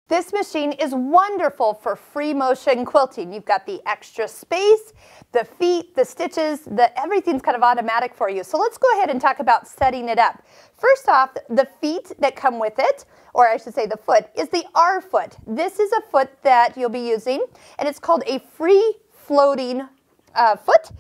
This machine is wonderful for free motion quilting. You've got the extra space, the feet, the stitches, everything's kind of automatic for you. So let's go ahead and talk about setting it up. First off, the feet that come with it, or I should say the foot, is the R foot. This is a foot that you'll be using, and it's called a free floating foot.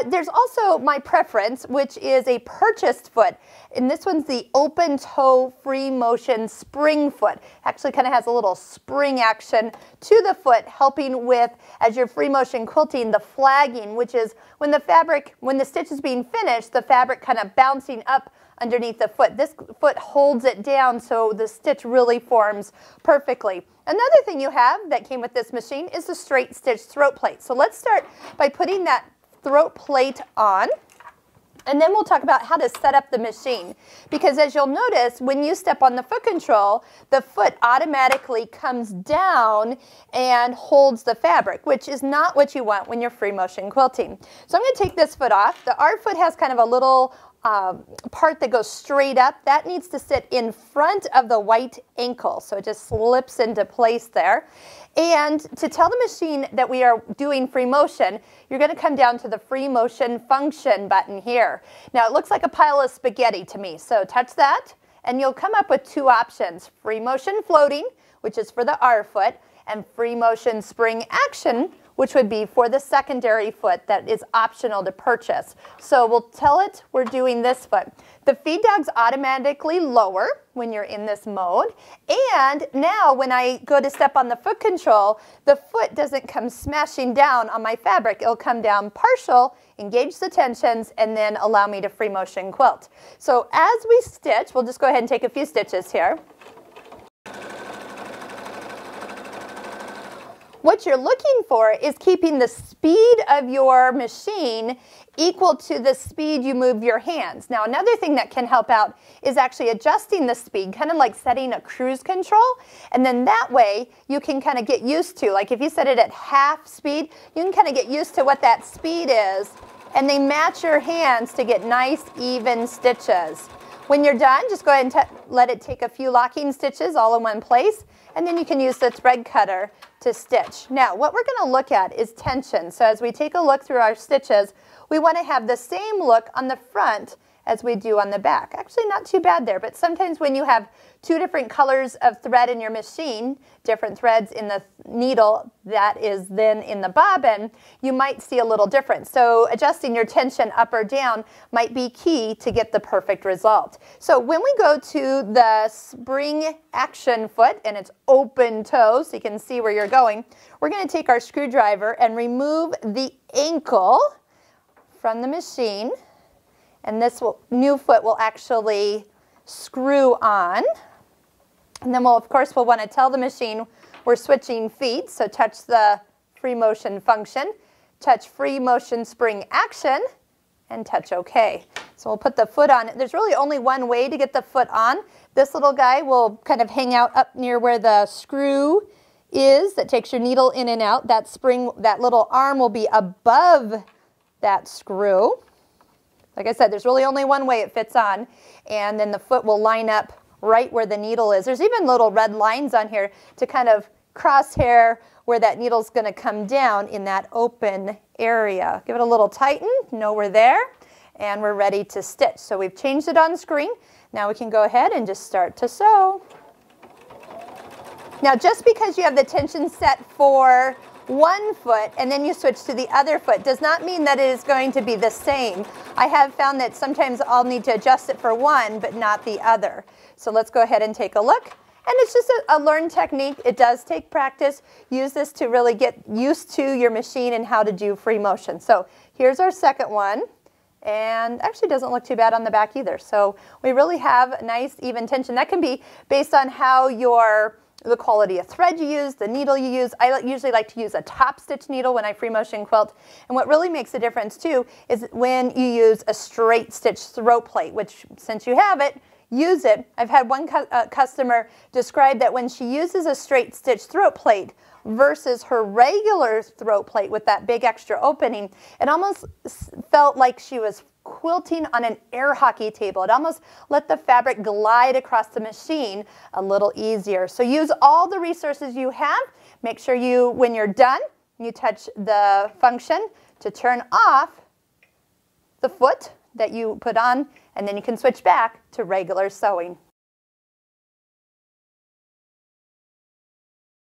There's also my preference, which is a purchased foot, and this one's the open toe free motion spring foot. Actually kind of has a little spring action to the foot, helping with, as you're free motion quilting, the flagging, which is when the stitch is being finished, the fabric kind of bouncing up underneath the foot. This foot holds it down so the stitch really forms perfectly. Another thing you have that came with this machine is the straight stitch throat plate. So let's start by putting that throat plate on, and then we'll talk about how to set up the machine. Because as you'll notice, when you step on the foot control, the foot automatically comes down and holds the fabric, which is not what you want when you're free motion quilting. So I'm going to take this foot off. The R foot has kind of a little part that goes straight up. That needs to sit in front of the white ankle, so it just slips into place there. And to tell the machine that we are doing free motion, you're going to come down to the free motion function button here. Now it looks like a pile of spaghetti to me, so touch that and you'll come up with two options: free motion floating, which is for the R foot, and free motion spring action, which would be for the secondary foot that is optional to purchase. So we'll tell it we're doing this foot. The feed dog's automatically lower when you're in this mode. And now when I go to step on the foot control, the foot doesn't come smashing down on my fabric. It'll come down partial, engage the tensions, and then allow me to free motion quilt. So as we stitch, we'll just go ahead and take a few stitches here. What you're looking for is keeping the speed of your machine equal to the speed you move your hands. Now, another thing that can help out is actually adjusting the speed, kind of like setting a cruise control. And then that way you can kind of get used to, like if you set it at half speed, you can kind of get used to what that speed is, and they match your hands to get nice, even stitches. When you're done, just go ahead and let it take a few locking stitches all in one place, and then you can use the thread cutter to stitch. Now, what we're going to look at is tension. So as we take a look through our stitches, we want to have the same look on the front as we do on the back. Actually, not too bad there, but sometimes when you have two different colors of thread in your machine, different threads in the needle that is then in the bobbin, you might see a little difference. So adjusting your tension up or down might be key to get the perfect result. So when we go to the spring action foot and it's open toe, so you can see where you're going, we're going to take our screwdriver and remove the ankle from the machine. And this new foot will actually screw on. And then of course, we'll want to tell the machine we're switching feet. So touch the free motion function, touch free motion spring action, and touch OK. So we'll put the foot on. There's really only one way to get the foot on. This little guy will kind of hang out up near where the screw is that takes your needle in and out. That spring, that little arm will be above that screw. Like I said, there's really only one way it fits on, and then the foot will line up right where the needle is. There's even little red lines on here to kind of crosshair where that needle's going to come down in that open area. Give it a little tighten, know we're there, and we're ready to stitch. So we've changed it on screen. Now we can go ahead and just start to sew. Now just because you have the tension set for one foot and then you switch to the other foot does not mean that it is going to be the same. I have found that sometimes I'll need to adjust it for one but not the other. So let's go ahead and take a look. And it's just a learned technique. It does take practice. Use this to really get used to your machine and how to do free motion. So here's our second one. And actually doesn't look too bad on the back either. So we really have nice even tension. That can be based on how the quality of thread you use, the needle you use. I usually like to use a top stitch needle when I free motion quilt. And what really makes a difference too is when you use a straight stitch throat plate, which since you have it, use it. I've had one customer describe that when she uses a straight stitch throat plate versus her regular throat plate with that big extra opening, it almost felt like she was quilting on an air hockey table. It almost let the fabric glide across the machine a little easier. So use all the resources you have. Make sure when you're done, you touch the function to turn off the foot that you put on, and then you can switch back to regular sewing.